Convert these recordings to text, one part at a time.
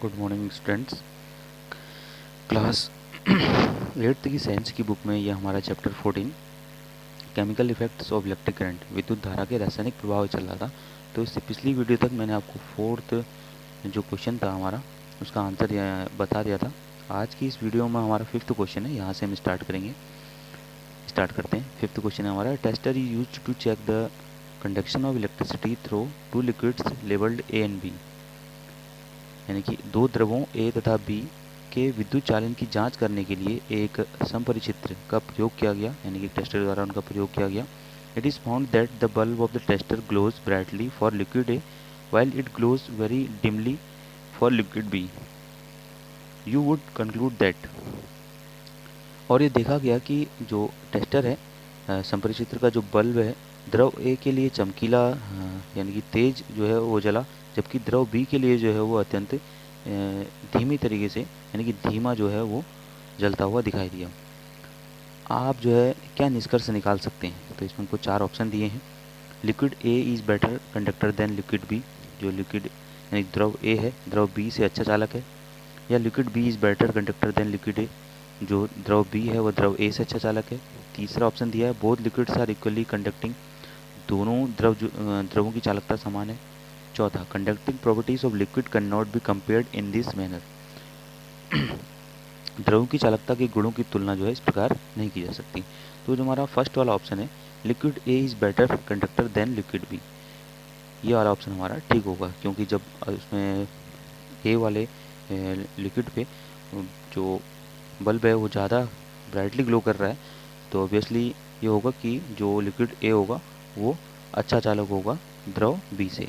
Good morning students. Class 8th की science की book में यह हमारा chapter 14 chemical effects of electric current विद्युत धारा के रासायनिक प्रभाव चल रहा था। तो इससे पिछली वीडियो तक मैंने आपको फोर्थ जो क्वेश्चन था हमारा उसका आंसर बता दिया था। आज की इस वीडियो में हमारा फिफ्थ क्वेश्चन है, यहाँ से हम स्टार्ट करते हैं। फिफ्थ क्वेश्चन है हमारा, tester is used to check the conduction of electricity through two liquids labelled A and B. यानी कि दो द्रवों ए तथा बी के विद्युत चालन की जांच करने के लिए एक संपरिचित्र का प्रयोग किया गया, यानी कि टेस्टर द्वारा उनका प्रयोग किया गया। It is found that the bulb of the tester glows brightly for liquid A while it glows very dimly for liquid B. You would conclude that। और ये देखा गया कि जो टेस्टर है, संपरिचित्र का जो बल्ब है, द्रव ए के लिए चमकीला यानी कि तेज जो है वो जला, जबकि द्रव बी के लिए जो है वो अत्यंत धीमी तरीके से यानी कि धीमा जो है वो जलता हुआ दिखाई दिया। आप जो है क्या निष्कर्ष निकाल सकते हैं? तो इसमें हमको चार ऑप्शन दिए हैं। Liquid A is better conductor than liquid B, जो लिक्विड यानी द्रव ए है द्रव बी से अच्छा चालक है। या liquid B is better conductor than liquid A, जो द्रव बी है वो द्रव ए से अच्छा चालक है। तीसरा ऑप्शन दिया है both liquids are equally conducting, दोनों द्रवों की चालकता समान है। चौथा, conducting properties of liquid can not be compared in this manner, द्रवों की चालकता के गुणों की तुलना जो है इस प्रकार नहीं की जा सकती। तो जो हमारा फर्स्ट वाला ऑप्शन है, liquid A is better conductor than liquid B, ये वाला ऑप्शन हमारा ठीक होगा, क्योंकि जब उसमें ए वाले लिक्विड पे जो बल्ब है वो ज़्यादा ब्राइटली ग्लो कर रहा है, तो ऑब्वियसली ये होगा कि जो लिक्विड ए होगा वो अच्छा चालक होगा द्रव बी से,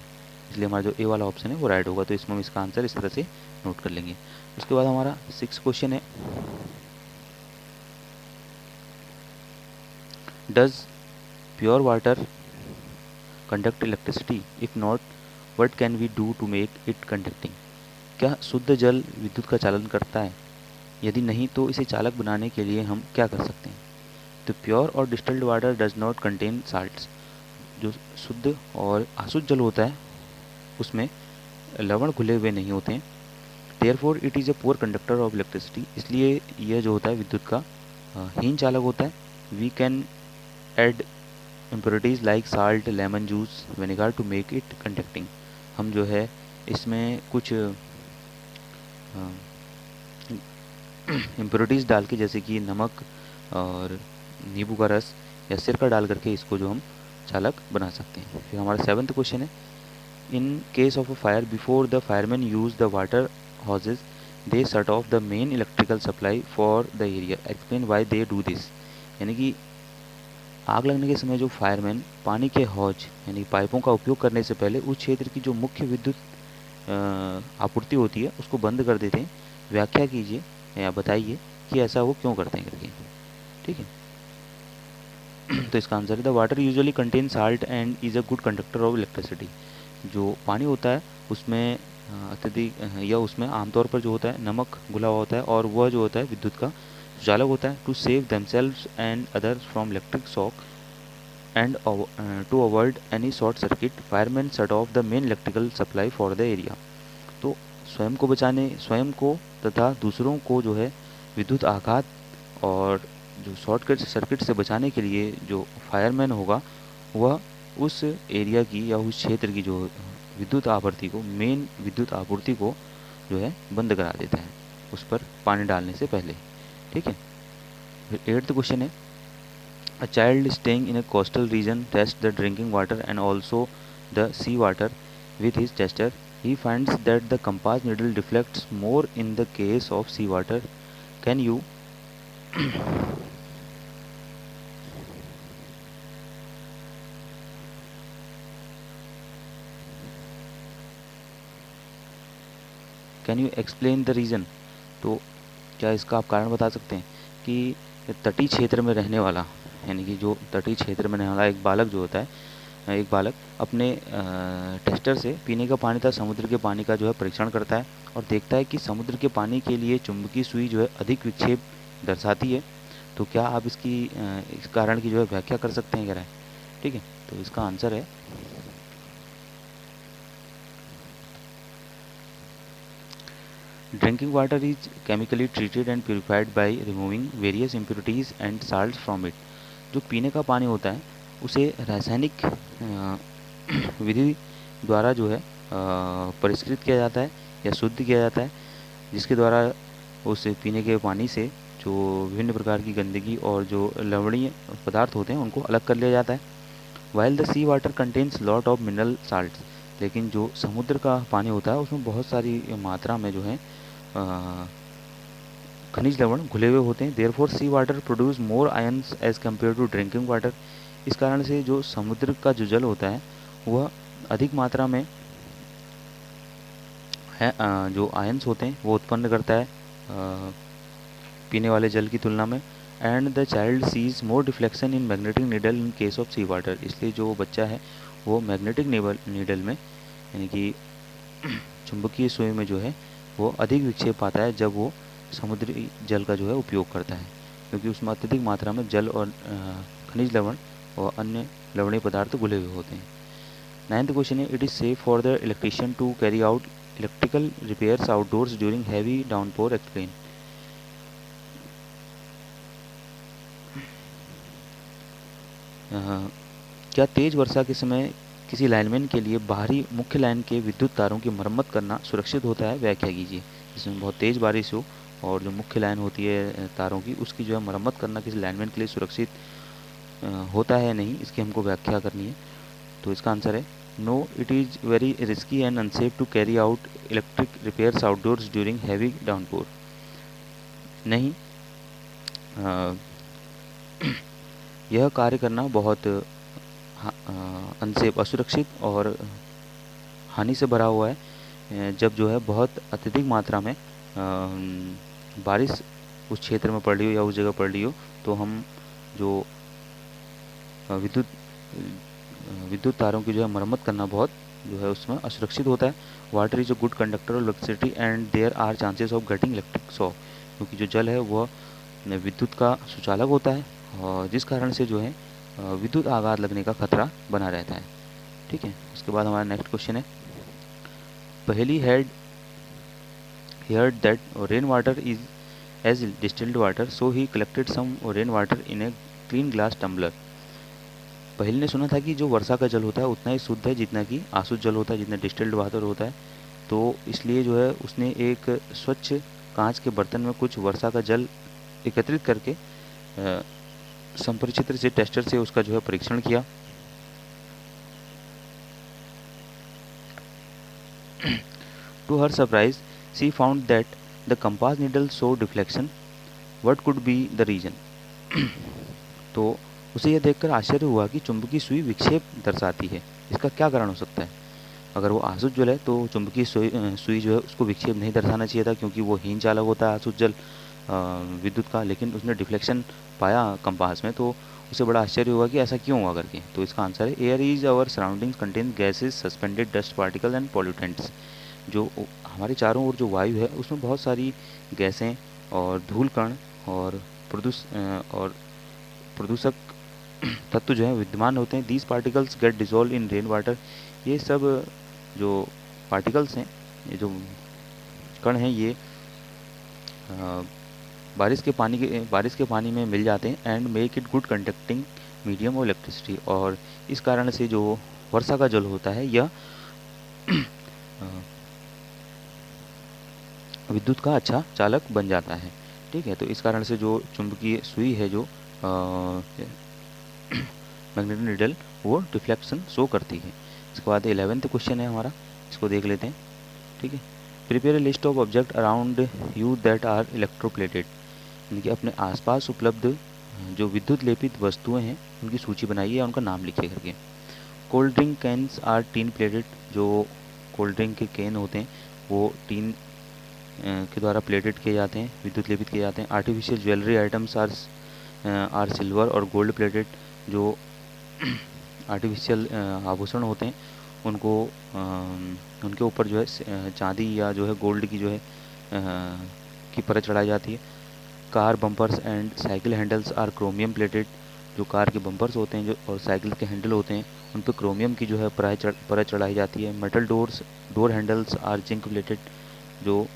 इसलिए हमारा जो ए वाला ऑप्शन है वो राइट होगा। तो इसमें हम इसका आंसर इस तरह से नोट कर लेंगे। उसके बाद हमारा 6 क्वेश्चन है, does pure water conduct electricity, if not what can we do to make it conducting. क्या शुद्ध जल विद्युत का चालन करता है? यदि नहीं तो इसे चालक बनाने के लिए हम क्या कर सकते हैं? तो प्योर और distilled water does not contain salts, जो शुद्ध और अशुद्ध जल होता है उसमें लवण घुले हुए नहीं होते हैं। Therefore it is a poor conductor of electricity, इसलिए यह जो होता है विद्युत का हीन चालक होता है। We can add impurities like salt, lemon juice, vinegar to make it conducting, हम जो है इसमें कुछ इम्प्योरिटीज़ डाल के, जैसे कि नमक और नींबू का रस या सिरका डाल करके इसको जो हम चालक बना सकते हैं। फिर हमारा 7th क्वेश्चन है, in case of a fire before the fireman use the water hoses they shut off the main electrical supply for the area, explain why they do this. यानी कि आग लगने के समय जो फायरमैन पानी के हौज यानी पाइपों का उपयोग करने से पहले उस क्षेत्र की जो मुख्य विद्युत आपूर्ति होती है उसको बंद कर देते हैं। व्याख्या कीजिए या बताइए कि ऐसा वो क्यों करते हैं करके। ठीक है। तो इसका आंसर है, the water usually contain salt and is a good conductor of electricity. जो पानी होता है उसमें अत्यधिक या उसमें आमतौर पर जो होता है नमक घुला हुआ होता है, और वह जो होता है विद्युत का चालक होता है। To save themselves and others from electric shock and to avoid any short circuit, fireman shut off the main electrical supply for the area. तो स्वयं को तथा दूसरों को जो है विद्युत आघात और जो शॉर्ट सर्किट से बचाने के लिए जो फायरमैन होगा वह उस एरिया की या उस क्षेत्र की जो मेन विद्युत आपूर्ति को जो है बंद करा देता है उस पर पानी डालने से पहले। ठीक है। फिर 8th क्वेश्चन है, a child staying in a coastal region test the drinking water and also the sea water with his tester. He finds that the compass needle deflects more in the case of seawater. Can you explain the reason? तो क्या इसका आप कारण बता सकते हैं कि तटीय क्षेत्र में रहने वाला यानी कि जो तटीय क्षेत्र में रहने वाला एक बालक जो होता है, एक बालक अपने टेस्टर से पीने का पानी तथा समुद्र के पानी का जो है परीक्षण करता है और देखता है कि समुद्र के पानी के लिए चुंबकीय सुई जो है अधिक विक्षेप दर्शाती है। तो क्या आप इस कारण की जो है व्याख्या कर सकते हैं कह रहा है। ठीक है। तो इसका आंसर है, drinking water is chemically treated and purified by removing various impurities and salt from it. जो पीने का पानी होता है उसे रासायनिक विधि द्वारा जो है परिष्कृत किया जाता है या शुद्ध किया जाता है, जिसके द्वारा उस पीने के पानी से जो विभिन्न प्रकार की गंदगी और जो लवणीय पदार्थ होते हैं उनको अलग कर लिया जाता है। While the sea water contains lot of mineral salt, लेकिन जो समुद्र का पानी होता है उसमें बहुत सारी मात्रा में जो है खनिज लवण घुले हुए होते हैं। Therefore sea water produce more ions as compare to drinking water. इस कारण से जो समुद्र का जो जल होता है वह अधिक मात्रा में है जो आयंस होते हैं वो उत्पन्न करता है पीने वाले जल की तुलना में। And the child sees more deflection in magnetic needle in case of sea water, इसलिए जो बच्चा है वो मैग्नेटिक नीडल में यानी कि चुंबकीय सुई में जो है वो अधिक विक्षेप पाता है जब वो समुद्री जल का जो है उपयोग करता है, क्योंकि उसमें अत्यधिक मात्रा में जल और खनिज लवण और अन्य लवणीय पदार्थ घुले हुए होते हैं। 9th क्वेश्चन है, it is safe for the electrician to carry out electrical repairs outdoors during heavy downpour explain. क्या तेज़ वर्षा के समय किसी लाइनमैन के लिए बाहरी मुख्य लाइन के विद्युत तारों की मरम्मत करना सुरक्षित होता है? व्याख्या कीजिए। जिसमें बहुत तेज़ बारिश हो और जो मुख्य लाइन होती है तारों की उसकी जो है मरम्मत करना किसी लाइनमैन के लिए सुरक्षित होता है नहीं, इसकी हमको व्याख्या करनी है। तो इसका आंसर है no, it is very risky and unsafe to carry out electric repairs outdoors during heavy downpour. नहीं, यह कार्य करना बहुत अनसेफ, असुरक्षित और हानि से भरा हुआ है जब जो है बहुत अत्यधिक मात्रा में बारिश उस क्षेत्र में पड़ रही हो या उस जगह पड़ रही हो, तो हम जो विद्युत तारों की जो है मरम्मत करना बहुत जो है उसमें असुरक्षित होता है। Water is a good conductor of electricity and there are chances of getting electric shock, क्योंकि जो जल है वह विद्युत का सुचालक होता है और जिस कारण से जो है विद्युत आघात लगने का खतरा बना रहता है। ठीक है, उसके बाद हमारा नेक्स्ट क्वेश्चन है, पहली had heard that rain water is as distilled water, so he collected some rain water in a clean glass tumbler। पहले ने सुना था कि जो वर्षा का जल होता है उतना ही शुद्ध है जितना कि आसुत जल होता है, जितना डिस्टिल्ड वाटर होता है, तो इसलिए जो है उसने एक स्वच्छ कांच के बर्तन में कुछ वर्षा का जल एकत्रित करके संपरिचित्र से टेस्टर से उसका जो है परीक्षण किया। To her surprise she found that the compass needle showed deflection. What could be the reason? तो उसे यह देखकर आश्चर्य हुआ कि चुंबकीय सुई विक्षेप दर्शाती है, इसका क्या कारण हो सकता है? अगर वो आसुत जल है तो चुंबकीय सुई जो है उसको विक्षेप नहीं दर्शाना चाहिए था, क्योंकि वो हीन चालक होता है आसुत जल विद्युत का, लेकिन उसने डिफ्लेक्शन पाया कंपास में, तो उसे बड़ा आश्चर्य हुआ कि ऐसा क्यों हुआ करके। तो इसका आंसर है air is our surroundings contain gases suspended dust particle and pollutants. जो हमारे चारों ओर जो वायु है उसमें बहुत सारी गैसें और धूल कण और प्रदूषक तत्व जो है विद्यमान होते हैं। These particles get dissolve in rain water. ये सब जो पार्टिकल्स हैं, ये जो कण हैं, ये बारिश के पानी में मिल जाते हैं and make it good conducting medium of electricity. और इस कारण से जो वर्षा का जल होता है यह विद्युत का अच्छा चालक बन जाता है। ठीक है, तो इस कारण से जो चुंबकीय सुई है, जो मैग्नेटिक नीडल, वो डिफ्लेक्शन शो करती है। इसके बाद 11th क्वेश्चन है हमारा, इसको देख लेते हैं। ठीक है, prepare a list of object around you that are electroplated, यानी कि अपने आसपास उपलब्ध जो विद्युत लेपित वस्तुएं हैं उनकी सूची बनाइए या उनका नाम लिखिए करके। Cold drink cans are tin plated, जो कोल्ड ड्रिंक के कैन होते हैं वो टीन के द्वारा प्लेटेड किए जाते हैं, विद्युत लेपित किए जाते हैं। Artificial jewellery items are silver और गोल्ड प्लेटेड, जो आर्टिफिशियल आभूषण होते हैं उनको उनके ऊपर जो है चांदी या जो है गोल्ड की जो है की परत चढ़ाई जाती है। Car bumpers and cycle handles are chromium plated, जो कार के बम्पर्स होते हैं जो और साइकिल के हैंडल होते हैं उन पर क्रोमियम की जो है परत चढ़ाई जाती है। Metal door handles are zinc plated, जो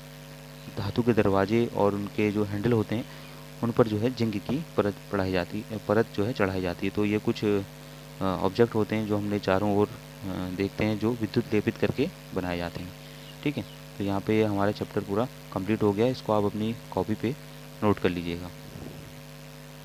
धातु के दरवाजे और उनके जो हैंडल होते हैं उन पर जो है जिंक की परत जो है चढ़ाई जाती है। तो ये कुछ ऑब्जेक्ट होते हैं जो हमने चारों ओर देखते हैं, जो विद्युत लेपित करके बनाए जाते हैं। ठीक है, तो यहाँ पे हमारा चैप्टर पूरा कंप्लीट हो गया। इसको आप अपनी कॉपी पे नोट कर लीजिएगा।